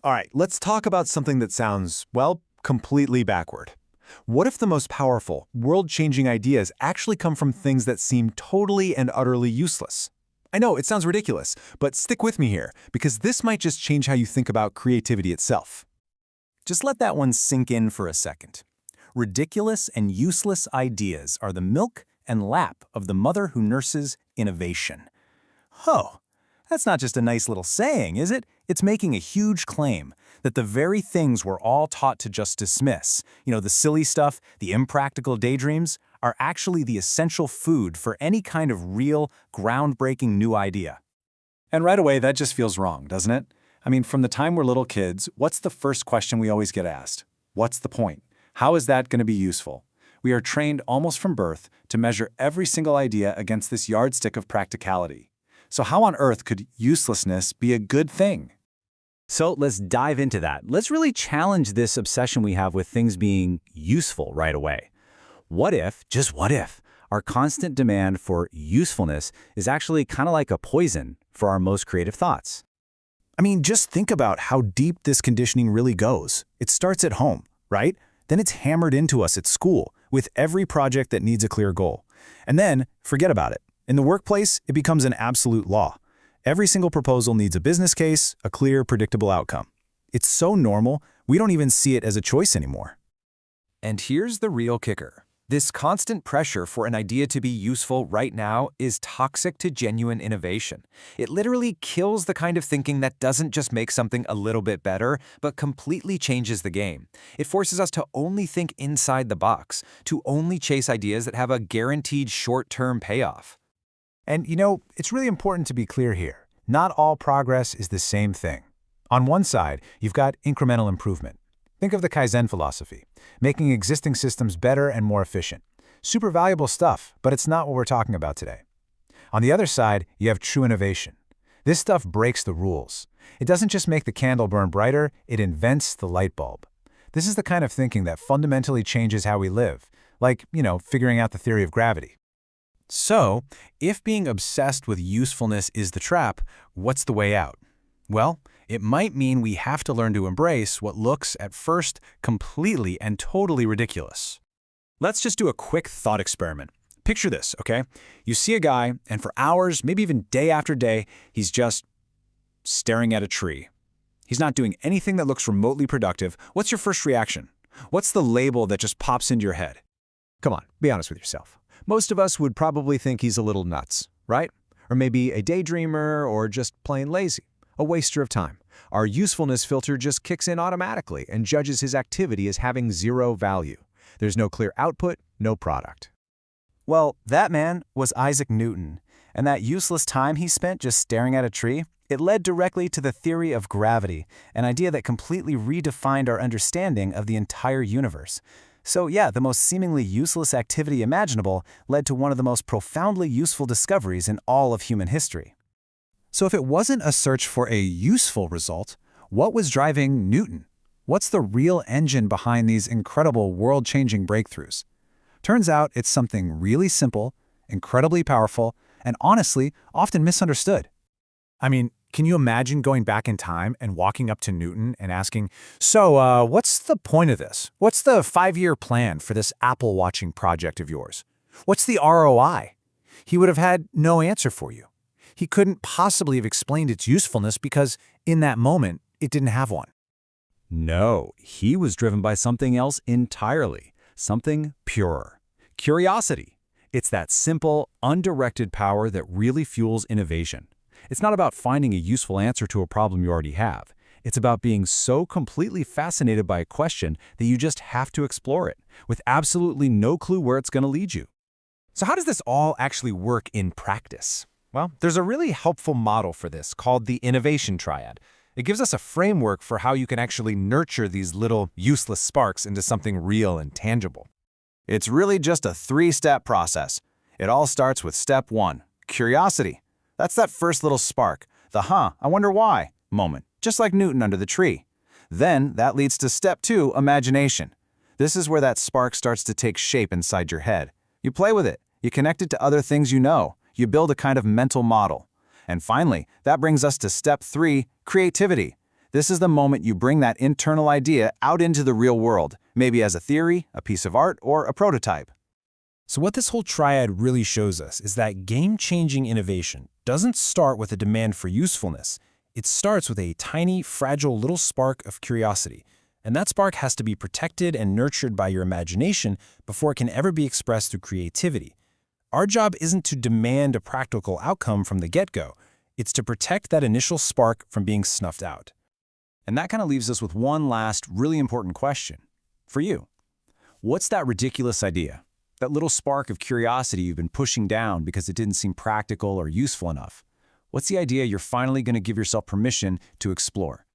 All right, let's talk about something that sounds, well, completely backward. What if the most powerful, world-changing ideas actually come from things that seem totally and utterly useless? I know, it sounds ridiculous, but stick with me here, because this might just change how you think about creativity itself. Just let that one sink in for a second. Ridiculous and useless ideas are the milk and lap of the mother who nurses innovation. Oh, that's not just a nice little saying, is it? It's making a huge claim that the very things we're all taught to just dismiss, the silly stuff, the impractical daydreams, are actually the essential food for any kind of real, groundbreaking new idea. And right away, that just feels wrong, doesn't it? I mean, from the time we're little kids, what's the first question we always get asked? What's the point? How is that going to be useful? We are trained almost from birth to measure every single idea against this yardstick of practicality. So how on earth could uselessness be a good thing? So let's dive into that. Let's really challenge this obsession we have with things being useful right away. What if, just what if, our constant demand for usefulness is actually kind of like a poison for our most creative thoughts? I mean, just think about how deep this conditioning really goes. It starts at home, right? Then it's hammered into us at school with every project that needs a clear goal. And then, forget about it. In the workplace, it becomes an absolute law. Every single proposal needs a business case, a clear, predictable outcome. It's so normal, we don't even see it as a choice anymore. And here's the real kicker. This constant pressure for an idea to be useful right now is toxic to genuine innovation. It literally kills the kind of thinking that doesn't just make something a little bit better, but completely changes the game. It forces us to only think inside the box, to only chase ideas that have a guaranteed short-term payoff. And it's really important to be clear here. Not all progress is the same thing. On one side, you've got incremental improvement. Think of the Kaizen philosophy, making existing systems better and more efficient. Super valuable stuff, but it's not what we're talking about today. On the other side, you have true innovation. This stuff breaks the rules. It doesn't just make the candle burn brighter, it invents the light bulb. This is the kind of thinking that fundamentally changes how we live, like, figuring out the theory of gravity. So, if being obsessed with usefulness is the trap, what's the way out? Well, it might mean we have to learn to embrace what looks, at first, completely and totally ridiculous. Let's just do a quick thought experiment. Picture this, okay? You see a guy, and for hours, maybe even day after day, he's just staring at a tree. He's not doing anything that looks remotely productive. What's your first reaction? What's the label that just pops into your head? Come on, be honest with yourself. Most of us would probably think he's a little nuts, right? Or maybe a daydreamer or just plain lazy, a waster of time. Our usefulness filter just kicks in automatically and judges his activity as having zero value. There's no clear output, no product. Well, that man was Isaac Newton, and that useless time he spent just staring at a tree, it led directly to the theory of gravity, an idea that completely redefined our understanding of the entire universe. So yeah, the most seemingly useless activity imaginable led to one of the most profoundly useful discoveries in all of human history. So if it wasn't a search for a useful result, what was driving Newton? What's the real engine behind these incredible world-changing breakthroughs? Turns out it's something really simple, incredibly powerful, and honestly, often misunderstood. I mean, can you imagine going back in time and walking up to Newton and asking, so what's the point of this? What's the 5-year plan for this Apple watching project of yours? What's the ROI? He would have had no answer for you. He couldn't possibly have explained its usefulness because, in that moment, it didn't have one. No, he was driven by something else entirely, something purer. Curiosity. It's that simple, undirected power that really fuels innovation. It's not about finding a useful answer to a problem you already have. It's about being so completely fascinated by a question that you just have to explore it, with absolutely no clue where it's going to lead you. So how does this all actually work in practice? Well, there's a really helpful model for this called the innovation triad. It gives us a framework for how you can actually nurture these little useless sparks into something real and tangible. It's really just a 3-step process. It all starts with step 1, curiosity. That's that first little spark, the I wonder why moment, just like Newton under the tree. Then that leads to step 2, imagination. This is where that spark starts to take shape inside your head. You play with it, you connect it to other things you know, you build a kind of mental model. And finally, that brings us to step 3, creativity. This is the moment you bring that internal idea out into the real world, maybe as a theory, a piece of art, or a prototype. So what this whole triad really shows us is that game-changing innovation doesn't start with a demand for usefulness. It starts with a tiny, fragile little spark of curiosity. And that spark has to be protected and nurtured by your imagination before it can ever be expressed through creativity. Our job isn't to demand a practical outcome from the get-go. It's to protect that initial spark from being snuffed out. And that kind of leaves us with one last really important question. For you, what's that ridiculous idea? That little spark of curiosity you've been pushing down because it didn't seem practical or useful enough? What's the idea you're finally going to give yourself permission to explore?